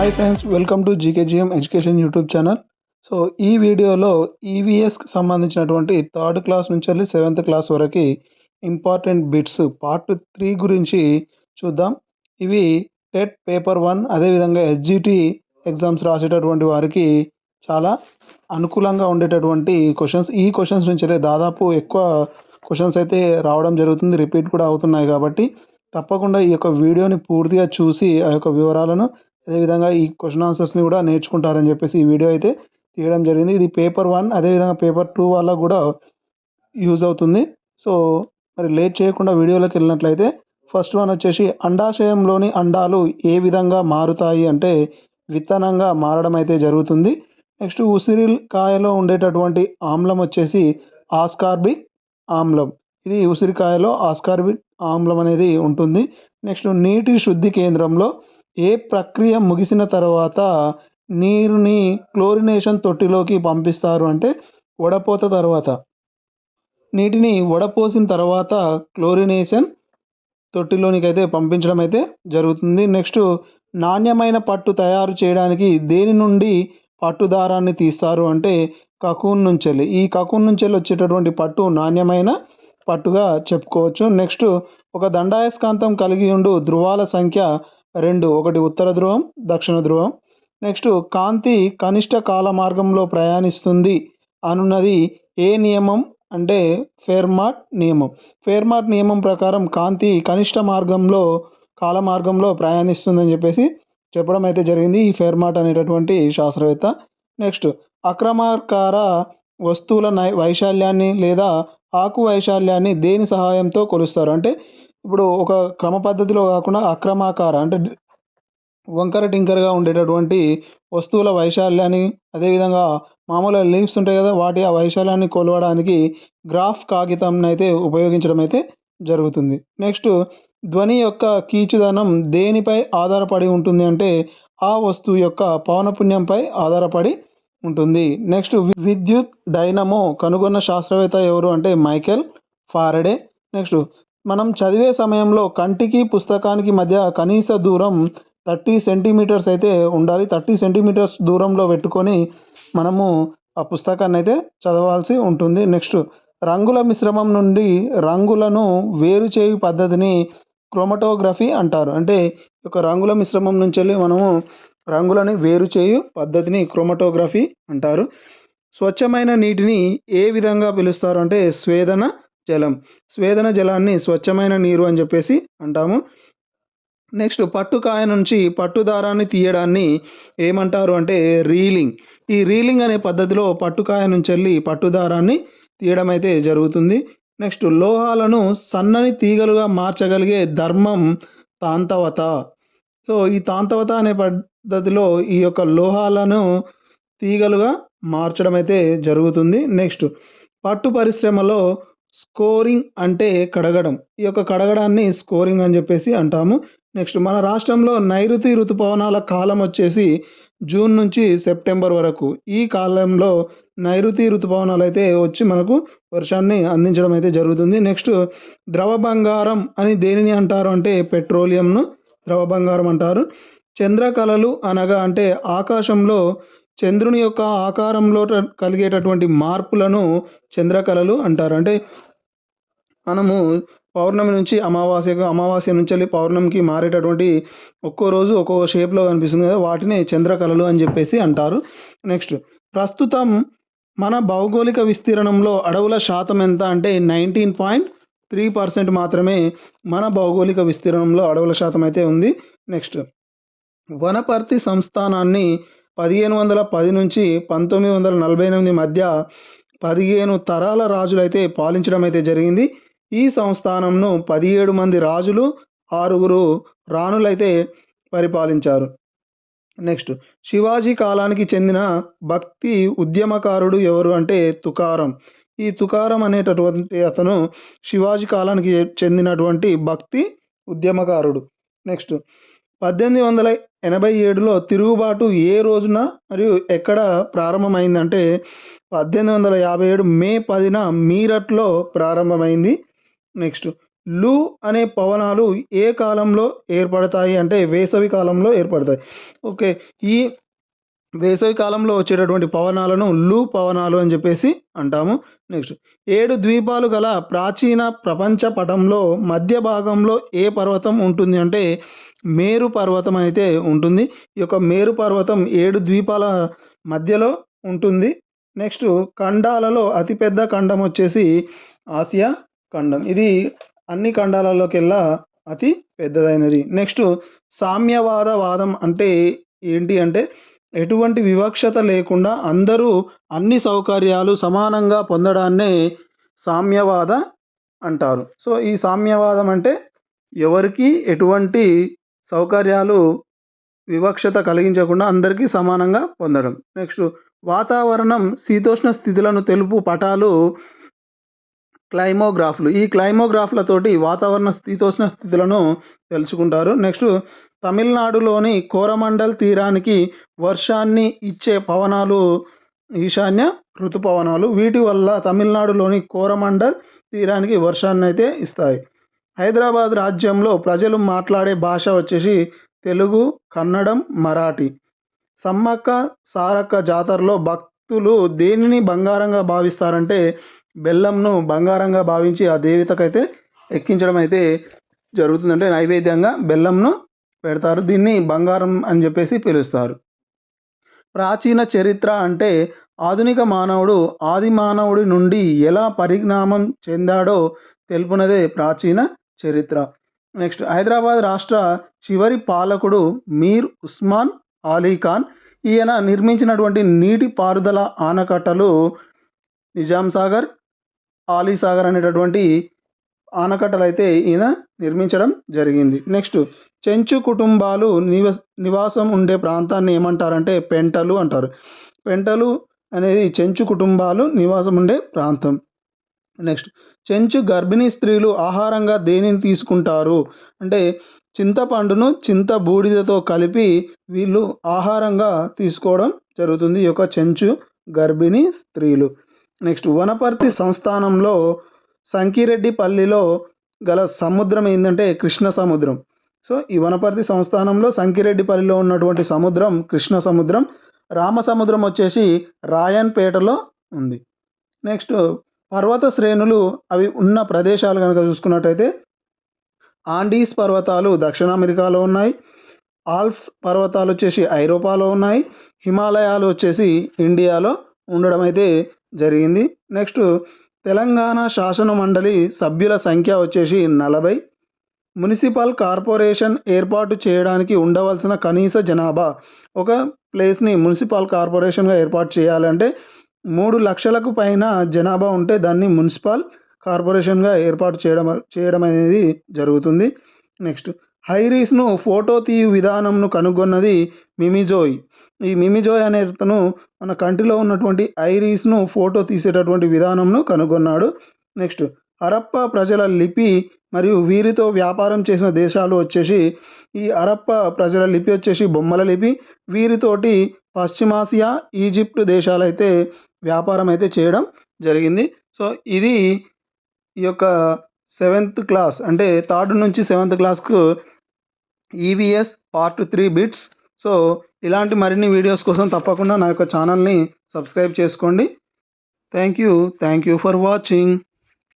Hi friends, welcome to GKGM education YouTube channel. So ఈ వీడియోలో ఈవీఎస్కి సంబంధించినటువంటి థర్డ్ క్లాస్ నుంచి వెళ్ళి సెవెంత్ క్లాస్ వరకు ఇంపార్టెంట్ బిట్స్ పార్ట్ 3 గురించి చూద్దాం. ఇవి టెట్ పేపర్ 1 అదేవిధంగా ఎస్జిటి ఎగ్జామ్స్ రాసేటటువంటి వారికి చాలా అనుకూలంగా ఉండేటటువంటి క్వశ్చన్స్. ఈ క్వశ్చన్స్ నుంచి దాదాపు ఎక్కువ క్వశ్చన్స్ అయితే రావడం జరుగుతుంది, రిపీట్ కూడా అవుతున్నాయి. కాబట్టి తప్పకుండా ఈ యొక్క వీడియోని పూర్తిగా చూసి ఆ యొక్క వివరాలను అదేవిధంగా ఈ క్వశ్చన్ ఆన్సర్స్ని కూడా నేర్చుకుంటారని చెప్పేసి ఈ వీడియో అయితే తీయడం జరిగింది. ఇది పేపర్ 1 అదేవిధంగా పేపర్ 2 వాళ్ళకు కూడా యూజ్ అవుతుంది. సో మరి లేట్ చేయకుండా వీడియోలోకి వెళ్ళినట్లయితే ఫస్ట్ వన్ వచ్చేసి అండాశయంలోని అండాలు ఏ విధంగా మారుతాయి అంటే విత్తనంగా మారడం అయితే జరుగుతుంది. నెక్స్ట్ ఉసిరికాయలో ఉండేటటువంటి ఆమ్లం వచ్చేసి ఆస్కార్బిక్ ఆమ్లం. ఇది ఉసిరికాయలో ఆస్కార్బిక్ ఆమ్లం అనేది ఉంటుంది. నెక్స్ట్ నీటి శుద్ధి కేంద్రంలో ఏ ప్రక్రియ ముగిసిన తర్వాత నీరుని క్లోరినేషన్ తొట్టిలోకి పంపిస్తారు అంటే వడపోత తర్వాత, నీటిని వడపోసిన తర్వాత క్లోరినేషన్ తొట్టిలోనికి అయితే పంపించడం అయితే జరుగుతుంది. నెక్స్ట్ నాణ్యమైన పట్టు తయారు చేయడానికి దేని నుండి పట్టు దారాన్ని తీస్తారు అంటే కకూన్ నుంచి వెళ్ళి. ఈ కకూన్ నుంచి వెళ్ళి వచ్చేటటువంటి పట్టు నాణ్యమైన పట్టుగా చెప్పుకోవచ్చు. నెక్స్ట్ ఒక దండాయస్కాంతం కలిగి ఉండు ధ్రువాల సంఖ్య 2, ఒకటి ఉత్తర ధ్రువం, దక్షిణ ధ్రువం. నెక్స్ట్ కాంతి కనిష్ట కాల మార్గంలో ప్రయాణిస్తుంది అనున్నది ఏ నియమం అంటే ఫెర్మాట్ నియమం. ఫెర్మాట్ నియమం ప్రకారం కాంతి కనిష్ట మార్గంలో కాల మార్గంలో ప్రయాణిస్తుందని చెప్పేసి చెప్పడం అయితే జరిగింది ఈ ఫెర్మాట్ అనేటటువంటి శాస్త్రవేత్త. నెక్స్ట్ అక్రమాకార వస్తువుల వైశాల్యాన్ని లేదా ఆకు వైశాల్యాన్ని దేని సహాయంతో కొలుస్తారు అంటే ఇప్పుడు ఒక క్రమ పద్ధతిలో కాకుండా అక్రమాకార అంటే వంకర టింకరగా ఉండేటటువంటి వస్తువుల వైశాల్యాన్ని, అదేవిధంగా మామూలుగా లీవ్స్ ఉంటాయి కదా, వాటి ఆ వైశాల్యాన్ని కొలవడానికి గ్రాఫ్ కాగితం అయితే ఉపయోగించడం అయితే జరుగుతుంది. నెక్స్ట్ ధ్వని యొక్క కీచుదనం దేనిపై ఆధారపడి ఉంటుంది అంటే ఆ వస్తువు యొక్క పౌనపున్యంపై ఆధారపడి ఉంటుంది. నెక్స్ట్ విద్యుత్ డైనమో కనుగొన్న శాస్త్రవేత్త ఎవరు అంటే మైకేల్ ఫారడే. నెక్స్ట్ మనం చదివే సమయంలో కంటికి పుస్తకానికి మధ్య కనీస దూరం 30 సెంటీమీటర్స్ అయితే ఉండాలి. 30 సెంటీమీటర్స్ దూరంలో పెట్టుకొని మనము ఆ పుస్తకాన్ని అయితే చదవాల్సి ఉంటుంది. నెక్స్ట్ రంగుల మిశ్రమం నుండి రంగులను వేరు చేయు పద్ధతిని క్రోమటోగ్రఫీ అంటారు. అంటే ఒక రంగుల మిశ్రమం నుంచి వెళ్ళి మనము రంగులని వేరు చేయు పద్ధతిని క్రోమటోగ్రఫీ అంటారు. స్వచ్ఛమైన నీటిని ఏ విధంగా పిలుస్తారు అంటే స్వేదన జలం. స్వేదన జలాన్ని స్వచ్ఛమైన నీరు అని చెప్పేసి అంటాము. నెక్స్ట్ పట్టుకాయ నుంచి పట్టు దారాన్ని తీయడాన్ని ఏమంటారు అంటే రీలింగ్. ఈ రీలింగ్ అనే పద్ధతిలో పట్టుకాయ నుంచి వెళ్ళి పట్టు దారాన్ని తీయడం అయితే జరుగుతుంది. నెక్స్ట్ లోహాలను సన్నని తీగలుగా మార్చగలిగే ధర్మం తాంతవత. సో ఈ తాంతవత అనే పద్ధతిలో ఈ యొక్క లోహాలను తీగలుగా మార్చడం అయితే జరుగుతుంది. నెక్స్ట్ పట్టు పరిశ్రమలో స్కోరింగ్ అంటే కడగడం. ఈ యొక్క కడగడాన్ని స్కోరింగ్ అని చెప్పేసి అంటాము. నెక్స్ట్ మన రాష్ట్రంలో నైరుతి ఋతుపవనాల కాలం వచ్చేసి జూన్ నుంచి సెప్టెంబర్ వరకు. ఈ కాలంలో నైరుతి ఋతుపవనాలు అయితే వచ్చి మనకు వర్షాన్ని అందించడం అయితే జరుగుతుంది. నెక్స్ట్ ద్రవ బంగారం అని దేనిని అంటారు అంటే పెట్రోలియంను ద్రవ బంగారం అంటారు. చంద్రకళలు అనగా అంటే ఆకాశంలో చంద్రుని యొక్క ఆకారంలో కలిగేటటువంటి మార్పులను చంద్రకళలు అంటారు. అంటే మనము పౌర్ణమి నుంచి అమావాస్య నుంచి వెళ్ళి పౌర్ణమికి మారేటటువంటి ఒక్కో రోజు ఒక్కో షేప్లో కనిపిస్తుంది కదా, వాటిని చంద్రకళలు అని చెప్పేసి అంటారు. నెక్స్ట్ ప్రస్తుతం మన భౌగోళిక విస్తీర్ణంలో అడవుల శాతం ఎంత అంటే 19.3% మాత్రమే మన భౌగోళిక విస్తీర్ణంలో అడవుల శాతం అయితే ఉంది. నెక్స్ట్ వనపర్తి సంస్థానాన్ని 1510 నుంచి 1948 మధ్య 15 తరాల రాజులు అయితే పాలించడం అయితే జరిగింది. ఈ సంస్థానంను 17 మంది రాజులు 6 రాణులైతే పరిపాలించారు. నెక్స్ట్ శివాజీ కాలానికి చెందిన భక్తి ఉద్యమకారుడు ఎవరు అంటే తుకారం. ఈ తుకారం అనేటటువంటి అతను శివాజీ కాలానికి చెందినటువంటి భక్తి ఉద్యమకారుడు. నెక్స్ట్ 1887లో తిరుగుబాటు ఏ రోజున మరియు ఎక్కడ ప్రారంభమైందంటే 1857 మే 10న మీరట్లో ప్రారంభమైంది. నెక్స్ట్ లు అనే పవనాలు ఏ కాలంలో ఏర్పడతాయి అంటే వేసవి కాలంలో ఏర్పడతాయి. ఓకే. ఈ వేసవి కాలంలో వచ్చేటటువంటి పవనాలను లు పవనాలు అని చెప్పేసి అంటాము. నెక్స్ట్ 7 ద్వీపాలు గల ప్రాచీన ప్రపంచ పటంలో మధ్య భాగంలో ఏ పర్వతం ఉంటుంది అంటే మేరు పర్వతం అయితే ఉంటుంది. ఈ యొక్క మేరు పర్వతం 7 ద్వీపాల మధ్యలో ఉంటుంది. నెక్స్ట్ ఖండాలలో అతిపెద్ద ఖండం వచ్చేసి ఆసియా ఖండం. ఇది అన్ని ఖండాలలోకెల్లా అతి పెద్దదైనది. నెక్స్ట్ సామ్యవాద వాదం అంటే ఏంటి అంటే ఎటువంటి వివక్షత లేకుండా అందరూ అన్ని సౌకర్యాలు సమానంగా పొందడాన్నే సామ్యవాద అంటారు. సో ఈ సామ్యవాదం అంటే ఎవరికీ ఎటువంటి సౌకర్యాలు వివక్షత కలిగించకుండా అందరికీ సమానంగా పొందడం. నెక్స్ట్ వాతావరణం శీతోష్ణ స్థితులను తెలుపు పటాలు క్లైమోగ్రాఫ్లు. ఈ క్లైమోగ్రాఫ్లతోటి వాతావరణ శీతోష్ణ స్థితులను తెలుసుకుంటారు. నెక్స్ట్ తమిళనాడులోని కోరమండల్ తీరానికి వర్షాన్ని ఇచ్చే పవనాలు ఈశాన్య ఋతుపవనాలు. వీటి వల్ల తమిళనాడులోని కోరమండల్ తీరానికి వర్షాన్ని అయితే ఇస్తాయి. హైదరాబాద్ రాజ్యంలో ప్రజలు మాట్లాడే భాష వచ్చేసి తెలుగు, కన్నడం, మరాఠీ. సమ్మక్క సారక్క జాతరలో భక్తులు దేనిని బంగారంగా భావిస్తారంటే బెల్లంను బంగారంగా భావించి ఆ దేవతకైతే ఎక్కించడం అయితే జరుగుతుంది. అంటే నైవేద్యంగా బెల్లంను పెడతారు. దీన్ని బంగారం అని చెప్పేసి పిలుస్తారు. ప్రాచీన చరిత్ర అంటే ఆధునిక మానవుడు ఆది మానవుడి నుండి ఎలా పరిణామం చెందాడో తెలుపునదే ప్రాచీన చరిత్ర. నెక్స్ట్ హైదరాబాద్ రాష్ట్ర చివరి పాలకుడు మీర్ ఉస్మాన్ అలీ ఖాన్. ఈయన నిర్మించినటువంటి నీటి పారుదల ఆనకట్టలు నిజాం సాగర్, ఆలీ సాగర్ అనేటటువంటి ఆనకట్టలు అయితే ఈయన నిర్మించడం జరిగింది. నెక్స్ట్ చెంచు కుటుంబాలు నివాసం ఉండే ప్రాంతాన్ని ఏమంటారంటే పెంటలు అంటారు. పెంటలు అనేది చెంచు కుటుంబాలు నివాసం ఉండే ప్రాంతం. నెక్స్ట్ చెంచు గర్భిణీ స్త్రీలు ఆహారంగా దేనిని తీసుకుంటారు అంటే చింతపండును చింత బూడిదతో కలిపి వీళ్ళు ఆహారంగా తీసుకోవడం జరుగుతుంది ఈ యొక్క చెంచు గర్భిణీ స్త్రీలు. నెక్స్ట్ వనపర్తి సంస్థానంలో సంకిరెడ్డిపల్లిలో గల సముద్రం ఏంటంటే కృష్ణ సముద్రం. సో ఈ వనపర్తి సంస్థానంలో సంకిరెడ్డిపల్లిలో ఉన్నటువంటి సముద్రం కృష్ణ సముద్రం. రామసముద్రం వచ్చేసి రాయన్పేటలో ఉంది. నెక్స్ట్ పర్వత శ్రేణులు అవి ఉన్న ప్రదేశాలు కనుక చూసుకున్నట్టయితే ఆండీస్ పర్వతాలు దక్షిణ అమెరికాలో ఉన్నాయి. ఆల్ప్స్ పర్వతాలు వచ్చేసి ఐరోపాలో ఉన్నాయి. హిమాలయాలు వచ్చేసి ఇండియాలో ఉండడం అయితే జరిగింది. నెక్స్ట్ తెలంగాణ శాసన మండలి సభ్యుల సంఖ్య వచ్చేసి 40. మున్సిపల్ కార్పొరేషన్ ఏర్పాటు చేయడానికి ఉండవలసిన కనీస జనాభా. ఒక ప్లేస్ని మున్సిపల్ కార్పొరేషన్గా ఏర్పాటు చేయాలంటే 3 లక్షలకు పైన జనాభా ఉంటే దాన్ని మున్సిపల్ కార్పొరేషన్గా ఏర్పాటు చేయడం అనేది జరుగుతుంది. నెక్స్ట్ హైరీస్ను ఫోటో తీయు విధానంను కనుగొన్నది మిమిజోయ్. ఈ మిమిజోయ్ అనే అతను మన కంటిలో ఉన్నటువంటి ఐరీస్ను ఫోటో తీసేటటువంటి విధానంను కనుగొన్నాడు. నెక్స్ట్ హరప్ప ప్రజల లిపి మరియు వీరితో వ్యాపారం చేసిన దేశాలు వచ్చేసి ఈ హరప్ప ప్రజల లిపి వచ్చేసి బొమ్మల లిపి. వీరితోటి పశ్చిమాసియా, ఈజిప్ట్ దేశాలు అయితే వ్యాపారం అయితే చేయడం జరిగింది. సో ఇది ఈ యొక్క 7th క్లాస్ అంటే 3rd నుంచి 7th క్లాస్కు ఈవీఎస్ పార్ట్ 3 బిట్స్. సో ఇలాంటి మరిన్ని వీడియోస్ కోసం తప్పకుండా నా యొక్క ఛానల్ని సబ్స్క్రైబ్ చేసుకోండి. Thank you for watching.